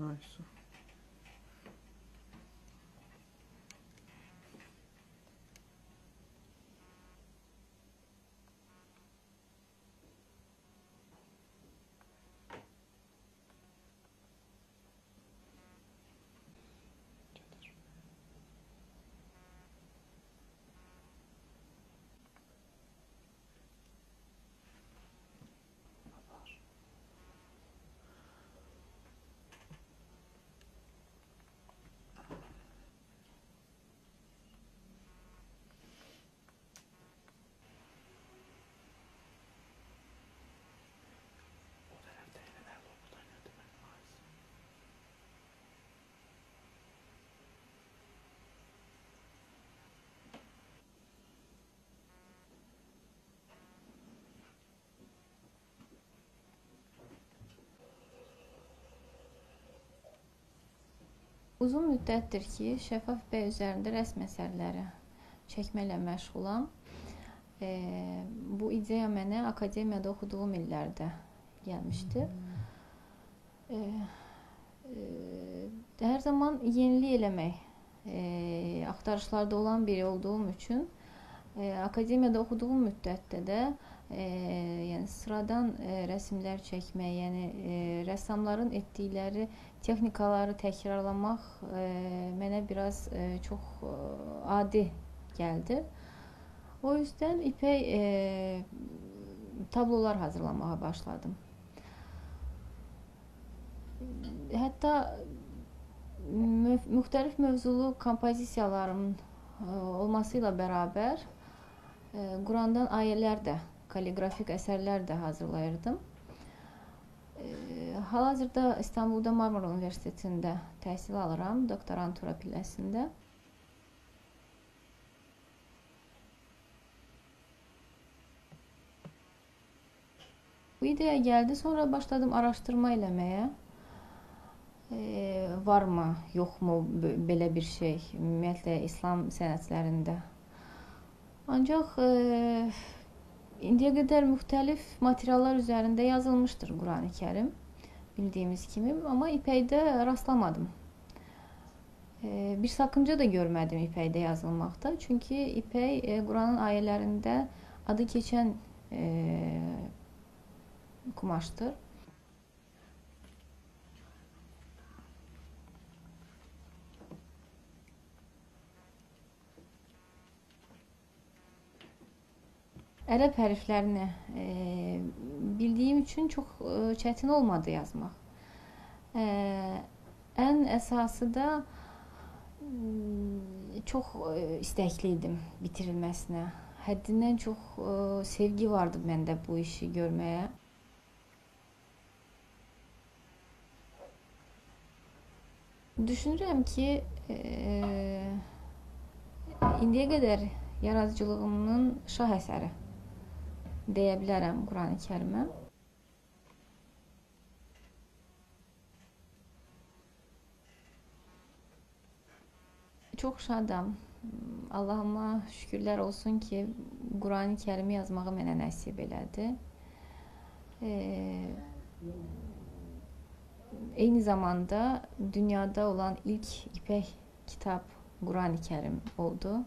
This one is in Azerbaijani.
Aysu. Uzun müddətdir ki, şəffaf bəy üzərində rəsm əsərləri çəkməklə məşğulam. Bu ideya mənə akademiyada oxuduğum illərdə gəlmişdi. Hər zaman yenilik eləmək axtarışlarda olan biri olduğum üçün akademiyada oxuduğum müddətdə də yəni sıradan rəsmlər çəkmək, yəni rəssamların etdikləri texnikaları təkrarlamaq mənə biraz çox adi gəldi. O yüzden ipək tablolar hazırlamağa başladım. Hətta müxtəlif mövzulu kompozisiyalarımın olmasıyla bərabər Qurandan ayələr də, kaliqrafik əsərlər də hazırlayırdım. Hal-hazırda İstanbulda Marmara Universitetində təhsil alıram, doktorantura pilləsində. Bu ideya gəldi, sonra başladım araşdırma eləməyə. Varmı, yoxmu belə bir şey, ümumiyyətlə İslam sənətlərində. Ancaq indiyə qədər müxtəlif materiallar üzərində yazılmışdır Qurani-Kərim, bildiyimiz kimi, amma ipəkdə rastlamadım. Bir sakınca da görmədim ipəkdə yazılmaqda, çünki ipək Quranın ayələrində adı keçən kumaşdır. Ərəb hərflərini bildiyim üçün çox çətin olmadı yazmaq. Ən əsası da çox istəkliydim bitirilməsinə. Həddindən çox sevgi vardı məndə bu işi görməyə. Düşünürəm ki, indiyə qədər yaradıcılığımın şah əsəri deyə bilərəm Qurani-Kərimə. Çox şadam. Allahıma şükürlər olsun ki, Qurani-Kərimi yazmağı mənə nəsib elədi. Eyni zamanda dünyada olan ilk ipək kitab Qurani-Kərim oldu.